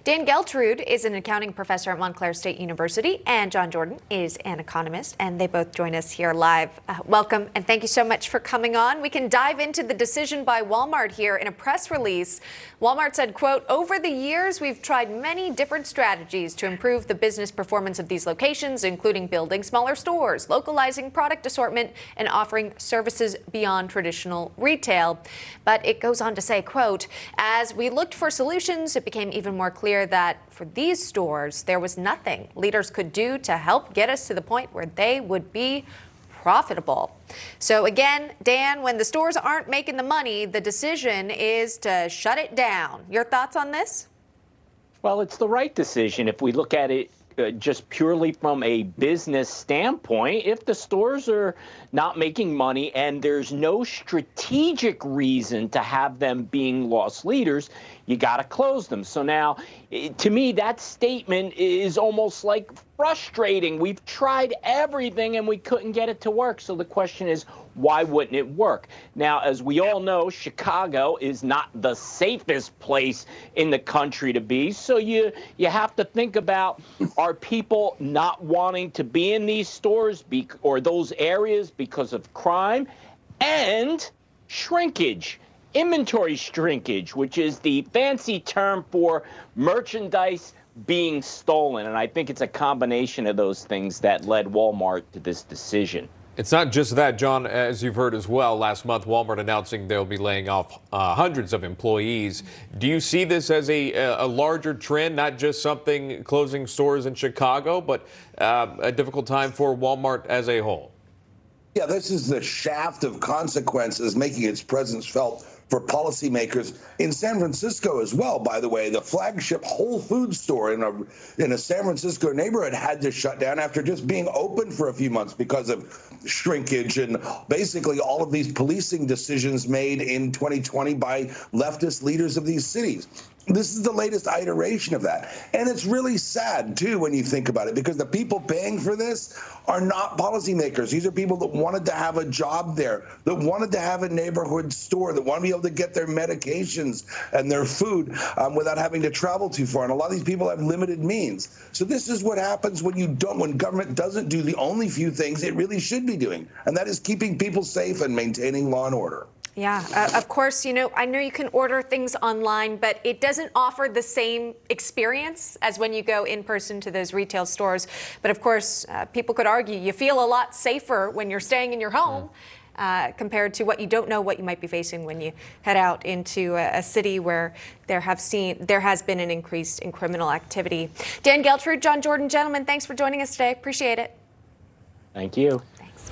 Dan Geltrude is an accounting professor at Montclair State University, and John Jordan is an economist, and they both join us here live. Welcome, and thank you so much for coming on. We can dive into the decision by Walmart here. In a press release, Walmart said, quote, "Over the years, we've tried many different strategies to improve the business performance of these locations, including building smaller stores, localizing product assortment, and offering services beyond traditional retail." But it goes on to say, quote, "As we looked for solutions, it became even more clear that for these stores, there was nothing leaders could do to help get us to the point where they would be profitable." So again, Dan, when the stores aren't making the money, the decision is to shut it down. Your thoughts on this? Well, it's the right decision if we look at it just purely from a business standpoint. If the stores are not making money and there's no strategic reason to have them being loss leaders, you got to close them. So now, to me, that statement is almost like frustrating. We've tried everything and we couldn't get it to work. So the question is, why wouldn't it work? Now, as we all know, Chicago is not the safest place in the country to be. So you have to think about, are people not wanting to be in these stores or those areas because of crime and shrinkage? Inventory shrinkage, which is the fancy term for merchandise being stolen. And I think it's a combination of those things that led Walmart to this decision. It's not just that, John, as you've heard as well. Last month, Walmart announcing they'll be laying off hundreds of employees. Do you see this as a larger trend, not just something closing stores in Chicago, but a difficult time for Walmart as a whole? Yeah, this is the shaft of consequences making its presence felt for policymakers in San Francisco as well. By the way, the flagship Whole Foods store in a San Francisco neighborhood had to shut down after just being open for a few months because of shrinkage and basically all of these policing decisions made in 2020 by leftist leaders of these cities. This is the latest iteration of that. And it's really sad, too, when you think about it, because the people paying for this are not policymakers. These are people that wanted to have a job there, that wanted to have a neighborhood store, that want to be able to get their medications and their food without having to travel too far. And a lot of these people have limited means. So this is what happens when government doesn't do the only few things it really should be doing, and that is keeping people safe and maintaining law and order. Yeah, of course, I know you can order things online, but it doesn't offer the same experience as when you go in person to those retail stores. But of course, people could argue you feel a lot safer when you're staying in your home compared to what you don't know what you might be facing when you head out into a city where there has been an increase in criminal activity. Dan Geltrude, John Jordan, gentlemen, thanks for joining us today. Appreciate it. Thank you.